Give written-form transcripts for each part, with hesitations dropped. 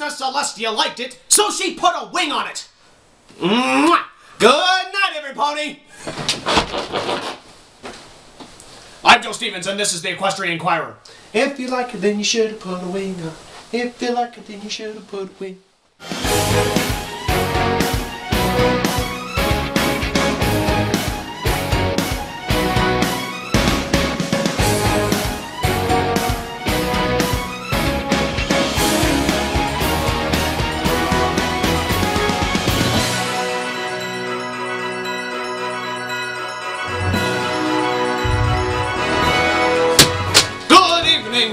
Princess Celestia liked it, so she put a wing on it. Mwah! Good night, every pony! I'm Joe Stevens, and this is the Equestria Inquirer. If you like it, then you should have put a wing on. If you like it, then you should have put a wing.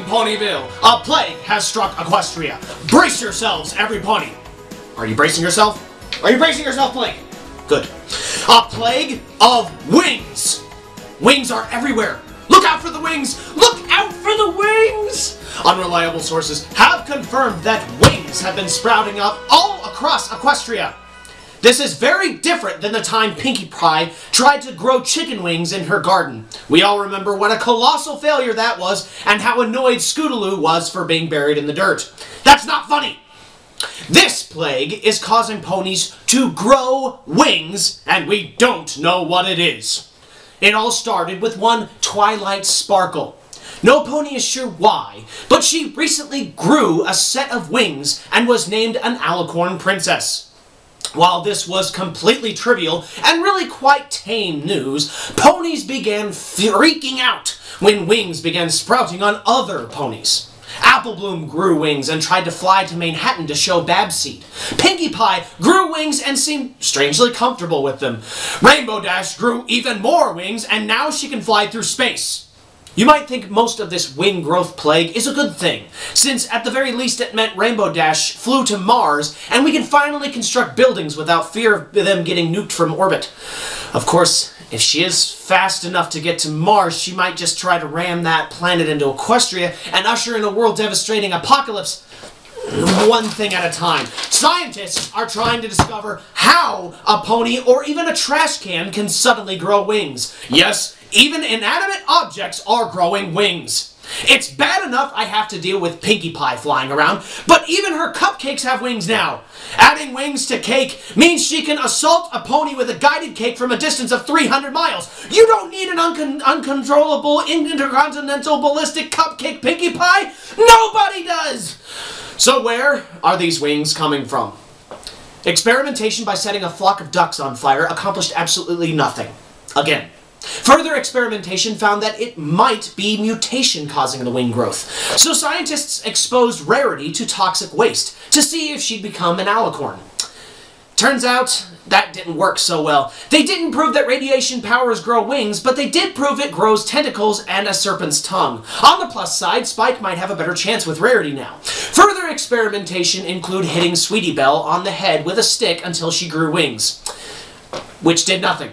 Ponyville, a plague has struck Equestria. Brace yourselves, every pony. Are you bracing yourself? Are you bracing yourself, Plague? Good. A plague of wings. Wings are everywhere. Look out for the wings. Look out for the wings. Unreliable sources have confirmed that wings have been sprouting up all across Equestria. This is very different than the time Pinkie Pie tried to grow chicken wings in her garden. We all remember what a colossal failure that was and how annoyed Scootaloo was for being buried in the dirt. That's not funny! This plague is causing ponies to grow wings, and we don't know what it is. It all started with one Twilight Sparkle. No pony is sure why, but she recently grew a set of wings and was named an Alicorn Princess. While this was completely trivial and really quite tame news, ponies began freaking out when wings began sprouting on other ponies. Applebloom grew wings and tried to fly to Manhattan to show Babseed. Pinkie Pie grew wings and seemed strangely comfortable with them. Rainbow Dash grew even more wings and now she can fly through space. You might think most of this wing growth plague is a good thing, since at the very least it meant Rainbow Dash flew to Mars and we can finally construct buildings without fear of them getting nuked from orbit. Of course, if she is fast enough to get to Mars, she might just try to ram that planet into Equestria and usher in a world-devastating apocalypse. One thing at a time. Scientists are trying to discover how a pony or even a trash can can suddenly grow wings. Yes, even inanimate objects are growing wings. It's bad enough I have to deal with Pinkie Pie flying around, but even her cupcakes have wings now. Adding wings to cake means she can assault a pony with a guided cake from a distance of 300 miles. You don't need an uncontrollable intercontinental ballistic cupcake, Pinkie Pie. Nobody does. So where are these wings coming from? Experimentation by setting a flock of ducks on fire accomplished absolutely nothing. Again. Further experimentation found that it might be mutation causing the wing growth. So scientists exposed Rarity to toxic waste to see if she'd become an alicorn. Turns out that didn't work so well. They didn't prove that radiation powers grow wings, but they did prove it grows tentacles and a serpent's tongue. On the plus side, Spike might have a better chance with Rarity now. Further experimentation included hitting Sweetie Belle on the head with a stick until she grew wings, which did nothing.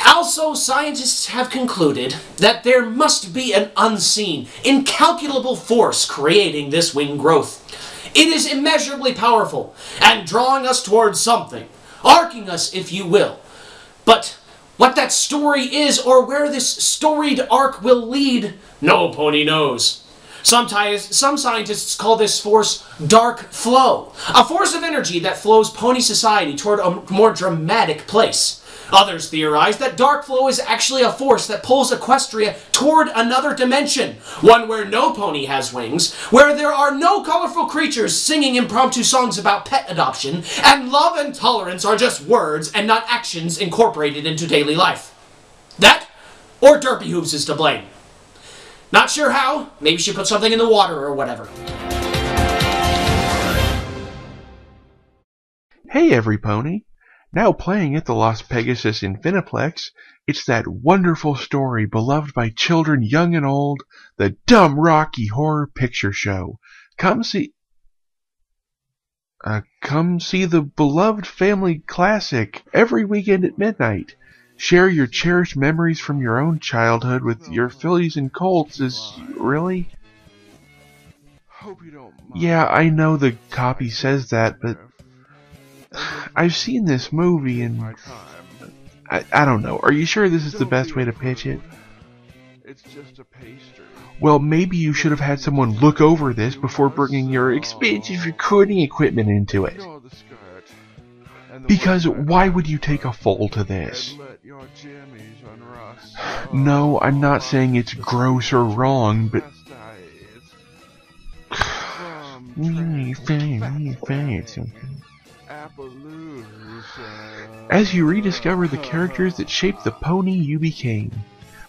Also, scientists have concluded that there must be an unseen, incalculable force creating this wing growth. It is immeasurably powerful and drawing us towards something, arcing us, if you will. But what that story is or where this storied arc will lead, no pony knows. Some scientists call this force dark flow, a force of energy that flows pony society toward a more dramatic place. Others theorize that dark flow is actually a force that pulls Equestria toward another dimension, one where no pony has wings, where there are no colorful creatures singing impromptu songs about pet adoption, and love and tolerance are just words and not actions incorporated into daily life. That, or Derpy Hooves is to blame. Not sure how, maybe she put something in the water or whatever. Hey every pony! Now playing at the Las Pegasus Infiniplex, it's that wonderful story beloved by children young and old, the Dumb Rocky Horror Picture Show. Come see the beloved family classic every weekend at midnight. Share your cherished memories from your own childhood with your fillies and colts really? Hope you don't mind. Yeah, I know the copy says that, but I've seen this movie and I don't know. Are you sure this is the best way to pitch it? It's just a pastry. Well, maybe you should have had someone look over this before bringing your expensive recording equipment into it. Because why would you take a fall to this? No, I'm not saying it's gross or wrong, but... As you rediscover the characters that shaped the pony you became,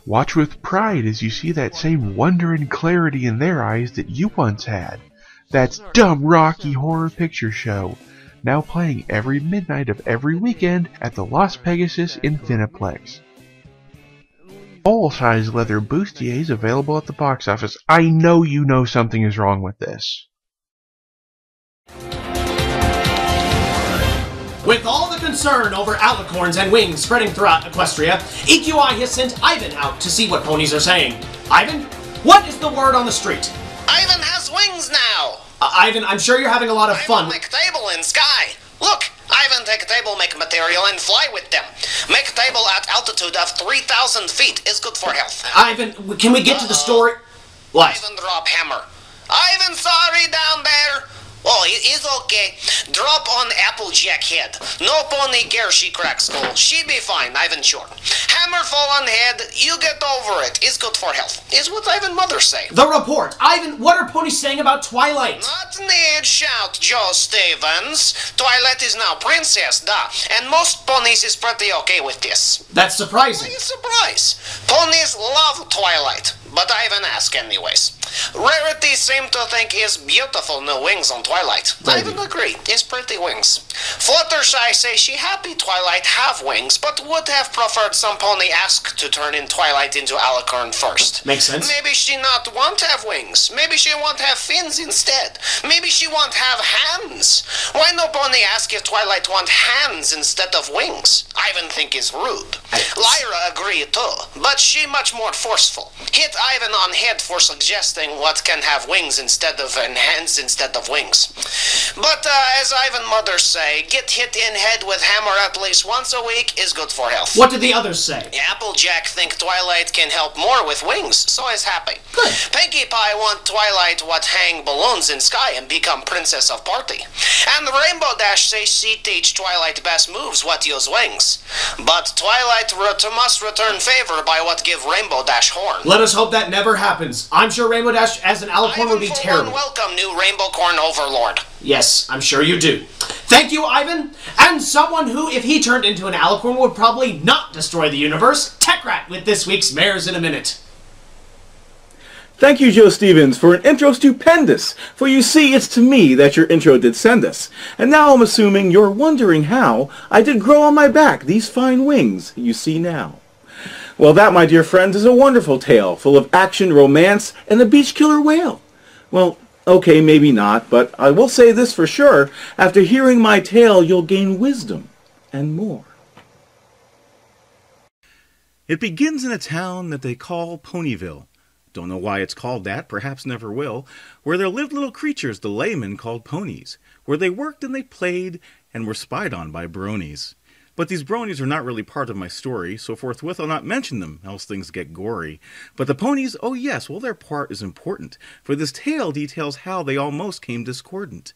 watch with pride as you see that same wonder and clarity in their eyes that you once had. That's Dumb Rocky Horror Picture Show, now playing every midnight of every weekend at the Las Pegasus Infiniplex. Full-size leather bustiers available at the box office. I know you know something is wrong with this. With all the concern over alicorns and wings spreading throughout Equestria, EQI has sent Ivan out to see what ponies are saying. Ivan, what is the word on the street? Ivan has wings now! Ivan, I'm sure you're having a lot of fun. Ivan make table in sky. Look, Ivan take table make material and fly with them. Make table at altitude of 3,000 feet is good for health. Ivan, can we get to the story? What? Ivan drop hammer. Ivan sorry down there. Oh, it's okay. Drop on Applejack head. No pony care she crack skull. She be fine, Ivan sure. Hammer fall on head, you get over it. It's good for health. Is what Ivan mother say. The report. Ivan, what are ponies saying about Twilight? Not need shout, Joe Stevens. Twilight is now princess, da. And most ponies is pretty okay with this. That's surprising. It's a surprise. Ponies love Twilight. But Ivan ask anyways. Rarity seem to think is beautiful new wings on Twilight. Ivan agree, it's pretty wings. Fluttershy say she happy Twilight have wings, but would have preferred some pony ask to turn in Twilight into alicorn first. Makes sense. Maybe she not want have wings. Maybe she want have fins instead. Maybe she want have hands. Why no pony ask if Twilight want hands instead of wings? Ivan think is rude. Lyra agree too, but she much more forceful. Hit Ivan on head for suggesting what can have wings instead of and hands instead of wings. But as Ivan mother say, get hit in head with hammer at least once a week is good for health. What did the others say? Applejack think Twilight can help more with wings, so is happy. Good. Pinkie Pie want Twilight what hang balloons in sky and become princess of party. And Rainbow Dash say she teach Twilight best moves what use wings. But Twilight must return favor by what give Rainbow Dash horn. Let us hope that never happens. I'm sure Rainbow Dash as an alicorn would be terrible. Welcome new Rainbow Corn Overlord. Yes, I'm sure you do. Thank you, Ivan. And someone who, if he turned into an alicorn, would probably not destroy the universe, TechRat with this week's Mares in a Minute. Thank you, Joe Stevens, for an intro stupendous, for you see, it's to me that your intro did send us. And now I'm assuming you're wondering how I did grow on my back these fine wings you see now. Well, that, my dear friends, is a wonderful tale, full of action, romance, and a beach killer whale. Well, okay, maybe not, but I will say this for sure, after hearing my tale, you'll gain wisdom and more. It begins in a town that they call Ponyville. Don't know why it's called that, perhaps never will, where there lived little creatures the laymen called ponies, where they worked and they played and were spied on by bronies. But these bronies are not really part of my story, so forthwith I'll not mention them, else things get gory. But the ponies, oh yes, well their part is important, for this tale details how they almost came discordant.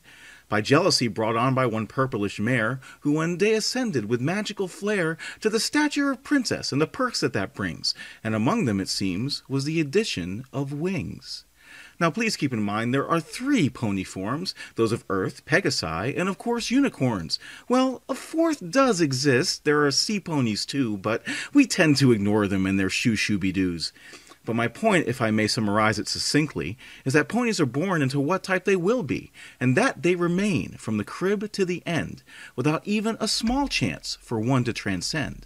By jealousy brought on by one purplish mare, who one day ascended with magical flair to the stature of princess and the perks that brings, and among them, it seems, was the addition of wings. Now please keep in mind there are 3 pony forms, those of Earth, Pegasi, and of course unicorns. Well, a 4th does exist, there are sea ponies too, but we tend to ignore them and their shoo-shooby-doos. But my point, if I may summarize it succinctly, is that ponies are born into what type they will be, and that they remain from the crib to the end, without even a small chance for one to transcend.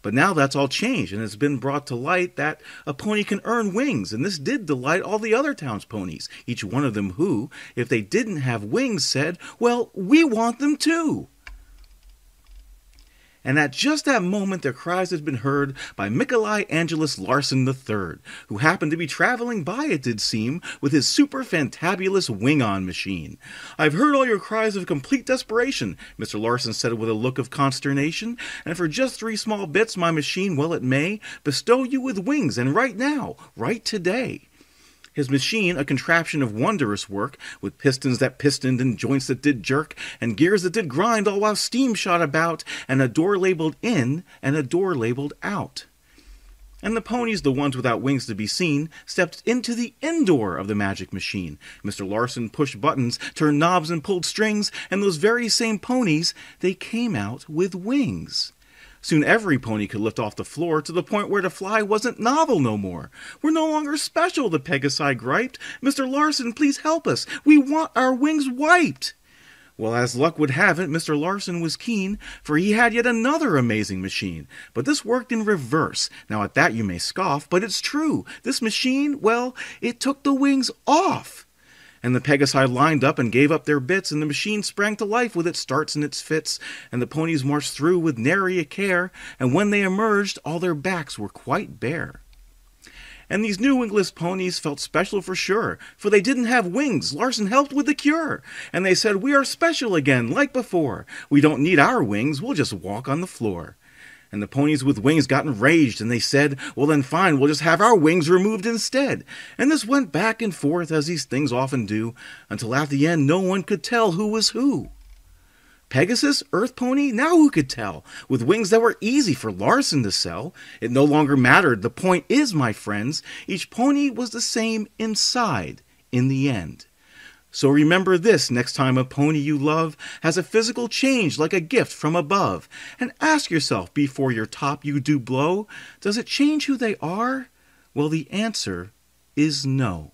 But now that's all changed, and it's been brought to light that a pony can earn wings, and this did delight all the other town's ponies, each one of them who, if they didn't have wings, said, well, we want them too. And at just that moment their cries had been heard by Mikolai Angelus Larson III, who happened to be traveling by, it did seem, with his super fantabulous wing-on machine. "I've heard all your cries of complete desperation," Mr. Larson said with a look of consternation, "and for just 3 small bits my machine, well it may, bestow you with wings, and right now, right today." His machine, a contraption of wondrous work, with pistons that pistoned and joints that did jerk, and gears that did grind, all while steam shot about, and a door labeled in, and a door labeled out. And the ponies, the ones without wings to be seen, stepped into the indoor of the magic machine. Mr. Larson pushed buttons, turned knobs, and pulled strings, and those very same ponies, they came out with wings. Soon every pony could lift off the floor, to the point where to fly wasn't novel no more. "We're no longer special," the Pegasi griped. "Mr. Larson, please help us. We want our wings wiped." Well, as luck would have it, Mr. Larson was keen, for he had yet another amazing machine. But this worked in reverse. Now at that you may scoff, but it's true. This machine, well, it took the wings off. And the Pegasi lined up and gave up their bits, and the machine sprang to life with its starts and its fits, and the ponies marched through with nary a care, and when they emerged, all their backs were quite bare. And these new wingless ponies felt special for sure, for they didn't have wings. Larson helped with the cure, and they said, "We are special again, like before. We don't need our wings, we'll just walk on the floor." And the ponies with wings got enraged, and they said, "Well then fine, we'll just have our wings removed instead." And this went back and forth, as these things often do, until at the end no one could tell who was who. Pegasus? Earth pony? Now who could tell? With wings that were easy for Larson to sell. It no longer mattered. The point is, my friends, each pony was the same inside in the end. So remember this next time a pony you love has a physical change like a gift from above. And ask yourself before your top you do blow, does it change who they are? Well, the answer is no.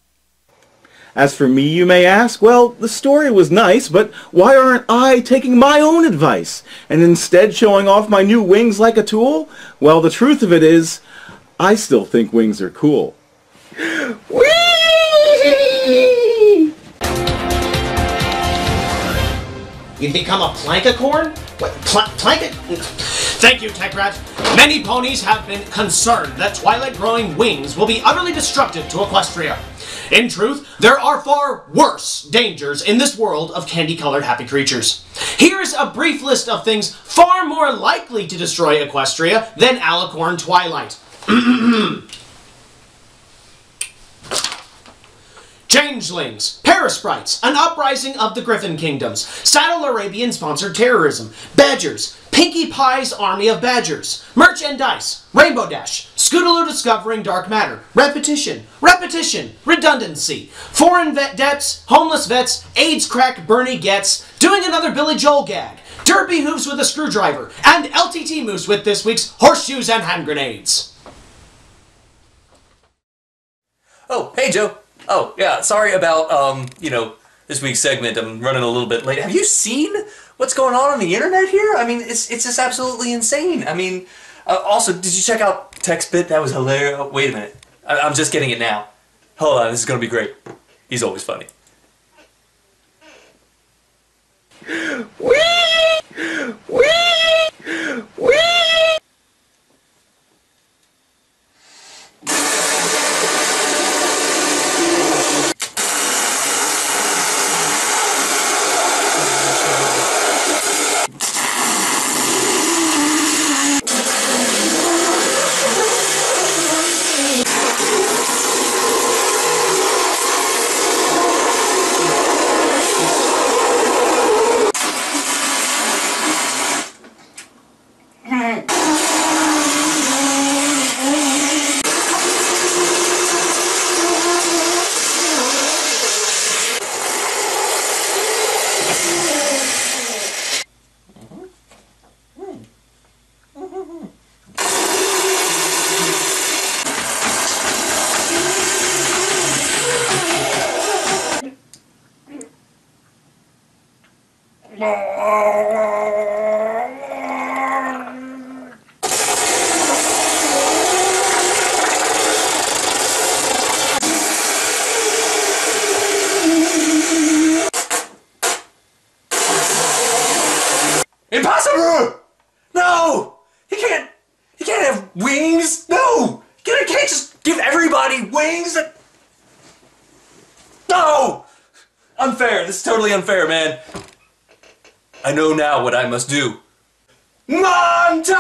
As for me, you may ask, well, the story was nice, but why aren't I taking my own advice and instead showing off my new wings like a tool? Well, the truth of it is, I still think wings are cool. Whee! You'd become a plankicorn? What, Thank you, Tech Rat. Many ponies have been concerned that twilight-growing wings will be utterly destructive to Equestria. In truth, there are far worse dangers in this world of candy-colored happy creatures. Here's a brief list of things far more likely to destroy Equestria than Alicorn Twilight. Changelings, Parasprites, an uprising of the Griffin Kingdoms, Saddle Arabian-sponsored terrorism, Badgers, Pinkie Pie's army of badgers, Merchandise, Rainbow Dash, Scootaloo discovering dark matter, repetition, redundancy, foreign vet debts, homeless vets, AIDS crack Bernie gets, doing another Billy Joel gag, Derpy Hooves with a screwdriver, and LTT Moose with this week's horseshoes and hand grenades. Oh, hey Joe. Oh, yeah, sorry about, this week's segment. I'm running a little bit late. Have you seen what's going on the internet here? I mean, it's just absolutely insane. I mean, also, did you check out TextBit? That was hilarious. Oh, wait a minute. I'm just getting it now. Hold on, this is going to be great. He's always funny. Whee! Whee! Whee! Impossible! No! He can't have wings! No! You can't just give everybody wings! No! Unfair. This is totally unfair, man. I know now what I must do. Montage!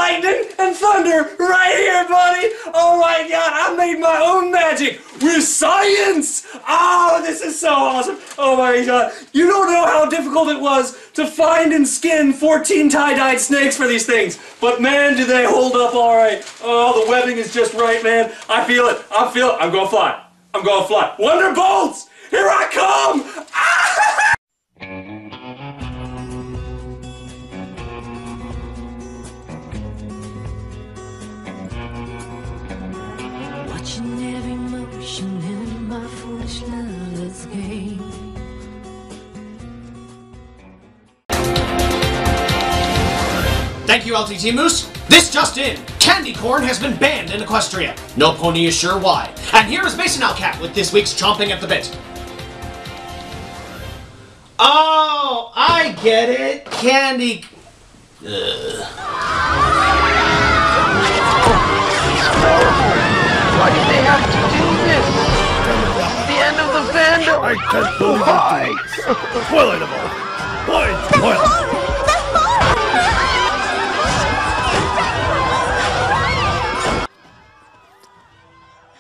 lightning and thunder right here, buddy. Oh my God, I made my own magic with science. Oh, this is so awesome. Oh my God. You don't know how difficult it was to find and skin 14 tie-dyed snakes for these things. But man, do they hold up all right. Oh, the webbing is just right, man. I feel it. I feel it. I'm going to fly. I'm going to fly. Wonderbolts, here I come. Ah! Watching every motion in my foolish love's game. Thank you, LTT Moose. This just in. Candy corn has been banned in Equestria. No pony is sure why. And here is Mason Alcat with this week's Chomping at the Bit. Oh, I get it. Candy... Why did they have to do this? The end of the fandom! I can't believe it! Twilight of all! Why Twilight?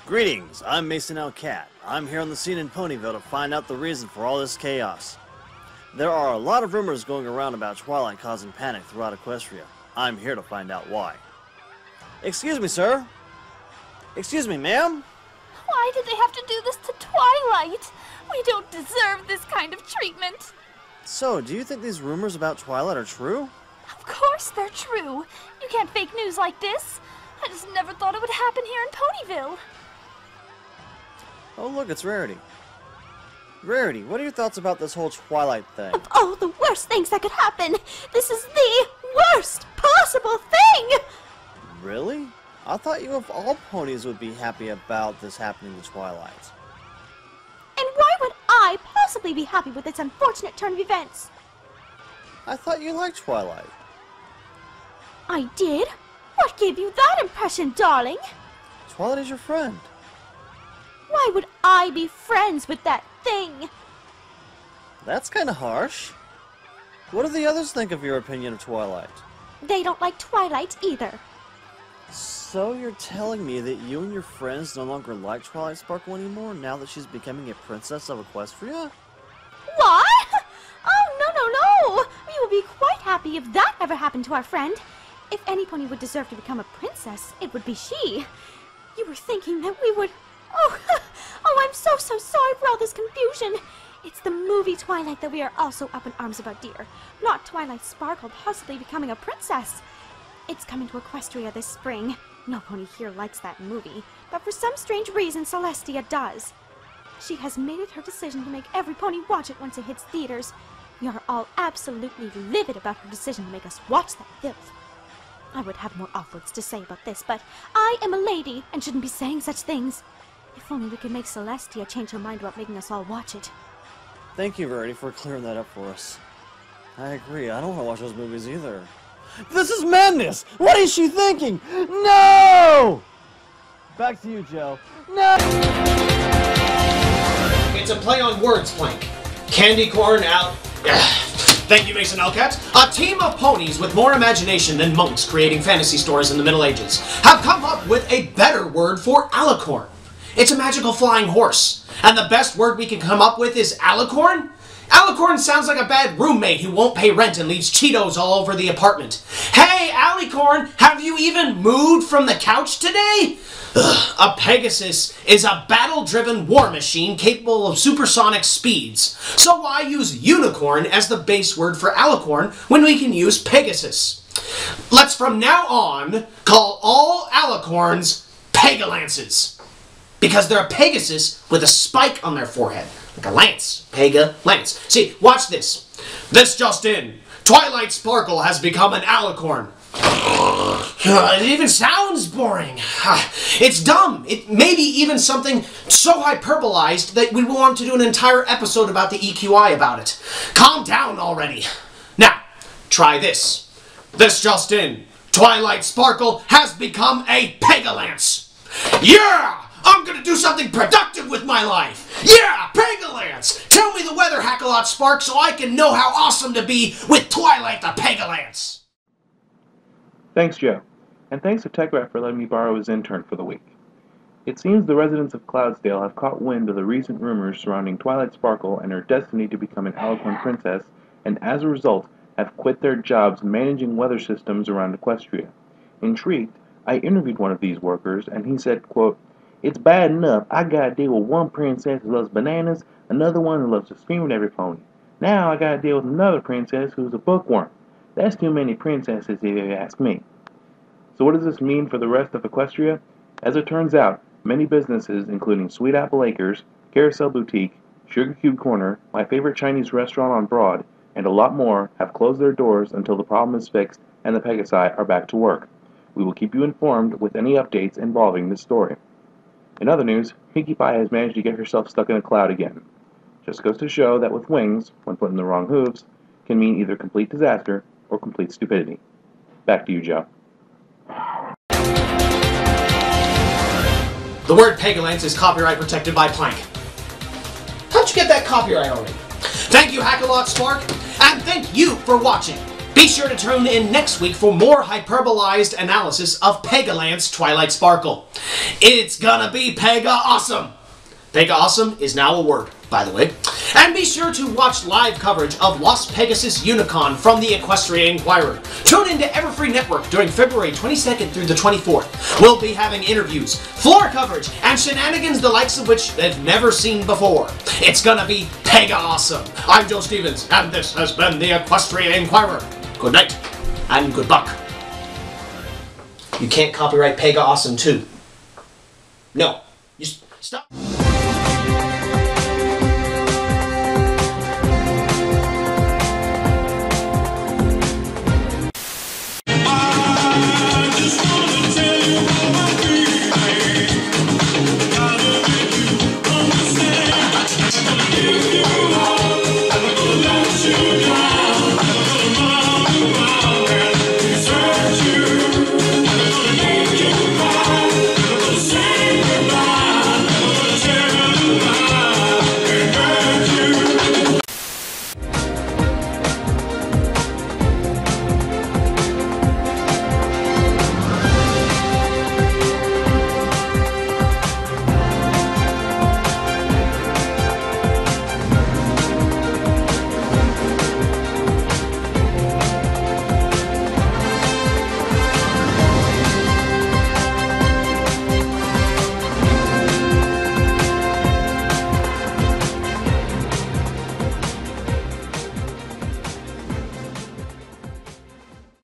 Greetings, I'm Mason Alcat. I'm here on the scene in Ponyville to find out the reason for all this chaos. There are a lot of rumors going around about Twilight causing panic throughout Equestria. I'm here to find out why. Excuse me, sir. Excuse me, ma'am. Why did they have to do this to Twilight? We don't deserve this kind of treatment. So, do you think these rumors about Twilight are true? Of course they're true. You can't fake news like this. I just never thought it would happen here in Ponyville. Oh, look, it's Rarity. Rarity, what are your thoughts about this whole Twilight thing? Of all the worst things that could happen, this is the worst possible thing! Really? I thought you of all ponies would be happy about this happening to Twilight. And why would I possibly be happy with this unfortunate turn of events? I thought you liked Twilight. I did? What gave you that impression, darling? Twilight is your friend. Why would I be friends with that thing? That's kind of harsh. What do the others think of your opinion of Twilight? They don't like Twilight either. So you're telling me that you and your friends no longer like Twilight Sparkle anymore now that she's becoming a princess of Equestria? What? Oh, no. We will be quite happy if that ever happened to our friend. If any pony would deserve to become a princess, it would be she. You were thinking that we would... Oh, I'm so sorry for all this confusion. It's the movie Twilight that we are also up in arms about, dear. Not Twilight Sparkle possibly becoming a princess. It's coming to Equestria this spring. No pony here likes that movie, but for some strange reason Celestia does. She has made it her decision to make every pony watch it once it hits theaters. We are all absolutely livid about her decision to make us watch that filth. I would have more awful words to say about this, but I am a lady and shouldn't be saying such things. If only we could make Celestia change her mind about making us all watch it. Thank you, Verity, for clearing that up for us. I agree, I don't want to watch those movies either. This is madness! What is she thinking? No! Back to you, Joe. No! It's a play on words, Plank. Candy corn out... Thank you, Mason Alcat. A team of ponies with more imagination than monks creating fantasy stories in the Middle Ages have come up with a better word for alicorn. It's a magical flying horse. And the best word we can come up with is alicorn? Alicorn sounds like a bad roommate who won't pay rent and leaves Cheetos all over the apartment. Hey, Alicorn, have you even moved from the couch today? Ugh, a Pegasus is a battle-driven war machine capable of supersonic speeds. So why use unicorn as the base word for alicorn when we can use Pegasus? Let's from now on call all alicorns Pegalances. Because they're a Pegasus with a spike on their forehead. Like a lance. Pega-lance. See, watch this. This just in. Twilight Sparkle has become an alicorn. It even sounds boring. It's dumb. It may be even something so hyperbolized that we want to do an entire episode about the EQI about it. Calm down already. Now, try this. This just in. Twilight Sparkle has become a Pegalance. Yeah! I'm gonna do something productive with my life! Yeah! Pegalance! Tell me the weather, Hackalot Spark, so I can know how awesome to be with Twilight the Pegalance! Thanks, Joe. And thanks to TechRat for letting me borrow his intern for the week. It seems the residents of Cloudsdale have caught wind of the recent rumors surrounding Twilight Sparkle and her destiny to become an Alicorn princess, and as a result have quit their jobs managing weather systems around Equestria. Intrigued, I interviewed one of these workers, and he said, quote, "It's bad enough I gotta deal with one princess who loves bananas, another one who loves to scream at every pony. Now I gotta deal with another princess who's a bookworm. That's too many princesses if you ask me." So what does this mean for the rest of Equestria? As it turns out, many businesses, including Sweet Apple Acres, Carousel Boutique, Sugar Cube Corner, my favorite Chinese restaurant on Broad, and a lot more, have closed their doors until the problem is fixed and the Pegasi are back to work. We will keep you informed with any updates involving this story. In other news, Pinkie Pie has managed to get herself stuck in a cloud again. Just goes to show that with wings, when put in the wrong hooves, can mean either complete disaster or complete stupidity. Back to you, Joe. The word Pegalance is copyright protected by Plank. How'd you get that copyright already? Thank you, Hackalot Spark, and thank you for watching. Be sure to tune in next week for more hyperbolized analysis of Pegalance Twilight Sparkle. It's gonna be Pega-awesome! Pega-awesome is now a word, by the way. And be sure to watch live coverage of Las Pegasus Unicon from the Equestria Inquirer. Tune into Everfree Network during February 22nd through the 24th. We'll be having interviews, floor coverage, and shenanigans the likes of which they've never seen before. It's gonna be Pega-awesome. I'm Joe Stevens, and this has been the Equestria Inquirer. Good night, and good luck. You can't copyright Pega-awesome too. No, you stop.